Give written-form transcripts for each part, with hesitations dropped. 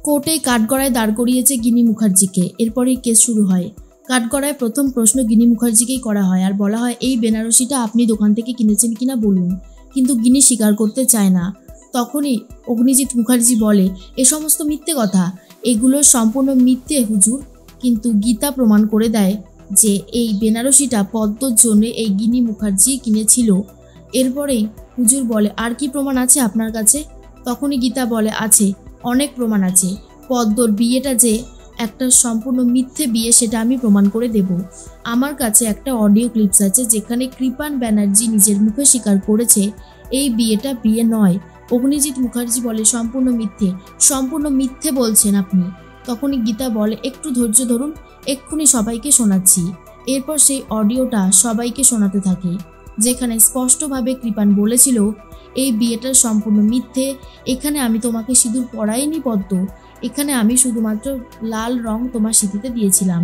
কোর্টে কাঠগড়ায় দাঁড় করিয়েছে গিনি মুখার্জিকে। এরপরেই কেস শুরু হয়। কাঠগড়ায় প্রথম প্রশ্ন গিনি মুখার্জিকেই করা হয় আর বলা হয়, এই বেনারসিটা আপনি দোকান থেকে কিনেছেন কিনা বলুন। কিন্তু গিনি স্বীকার করতে চায় না। তখনই অগ্নিজিৎ মুখার্জি বলে, এ সমস্ত মিথ্যে কথা, এগুলো সম্পূর্ণ মিথ্যে হুজুর। কিন্তু গীতা প্রমাণ করে দেয় যে এই বেনারসিটা পদ্মর জন্য এই গিনি মুখার্জি কিনেছিল। এরপরেই হুজুর বলে, আর কি প্রমাণ আছে আপনার কাছে? তখনই গীতা বলে, আছে, অনেক প্রমাণ আছে। পদ্মর বিয়েটা যে একটা সম্পূর্ণ মিথ্যে বিয়ে সেটা আমি প্রমাণ করে দেব। আমার কাছে একটা অডিও ক্লিপস আছে যেখানে কৃপান ব্যানার্জি নিজের মুখে স্বীকার করেছে এই বিয়েটা বিয়ে নয়। অগ্নিজিৎ মুখার্জি বলে, সম্পূর্ণ মিথ্যে, সম্পূর্ণ মিথ্যে বলছেন আপনি। তখনই গীতা বলে, একটু ধৈর্য ধরুন, এক্ষুনি সবাইকে শোনাচ্ছি। এরপর সেই অডিওটা সবাইকে শোনাতে থাকে, যেখানে স্পষ্টভাবে কৃপান বলেছিল, এই বিয়েটা সম্পূর্ণ মিথ্যে। এখানে আমি তোমাকে সিঁদুর পরাইনি পদ্ম, এখানে আমি শুধুমাত্র লাল রং তোমার সিঁথিতে দিয়েছিলাম।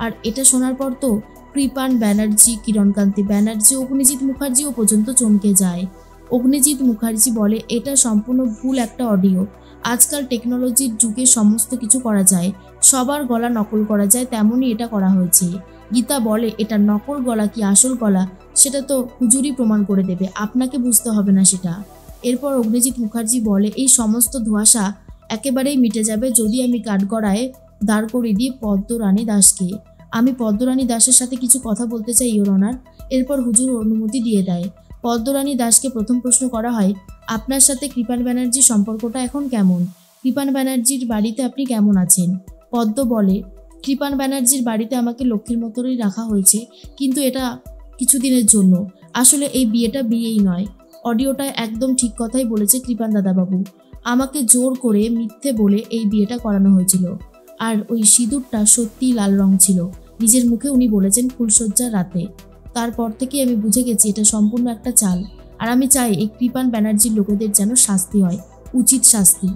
আর এটা শোনার পর তো কৃপান ব্যানার্জি, কিরণকান্তি ব্যানার্জি, অগ্নিজিৎ মুখার্জিও পর্যন্ত চমকে যায়। অগ্নিজিৎ মুখার্জি বলে, এটা সম্পূর্ণ ভুল একটা অডিও। আজকাল টেকনোলজির যুগে সমস্ত কিছু করা যায়, সবার গলা নকল করা যায়, তেমনই এটা করা হয়েছে। গীতা বলে, এটা নকল গলা কি আসল গলা সেটা তো হুজুরই প্রমাণ করে দেবে, আপনাকে বুঝতে হবে না সেটা। এরপর অগ্নিজিৎ মুখার্জি বলে, এই সমস্ত ধোঁয়াশা একেবারেই মিটে যাবে যদি আমি কাঠগড়ায় দাঁড় করিয়ে দিই পদ্মরানী দাসকে। আমি পদ্মরানী দাসের সাথে কিছু কথা বলতে চাই ইওর অনার। এরপর হুজুর অনুমতি দিয়ে দেয়। পদ্মরানী দাসকে প্রথম প্রশ্ন করা হয়, আপনার সাথে কৃপান ব্যানার্জির সম্পর্কটা এখন কেমন? কৃপান ব্যানার্জির বাড়িতে আপনি কেমন আছেন? পদ্ম বলে, কৃপান ব্যানার্জির বাড়িতে আমাকে লক্ষ্মীর মতোই রাখা হয়েছে, কিন্তু এটা কিছুদিনের জন্য। আসলে এই বিয়েটা বিয়েই নয়। অডিওটা একদম ঠিক কথাই বলেছে কৃপান দাদাবাবু। আমাকে জোর করে মিথ্যে বলে এই বিয়েটা করানো হয়েছিল। আর ওই সিঁদুরটা সত্যিই লাল রং ছিল। নিজের মুখে উনি বলেছেন ফুলশয্যার রাতে। তারপর থেকে আমি বুঝে গেছি এটা সম্পূর্ণ একটা চাল। আর আমি চাই এই কৃপান ব্যানার্জির লোকেদের যেন শাস্তি হয়, উচিত শাস্তি।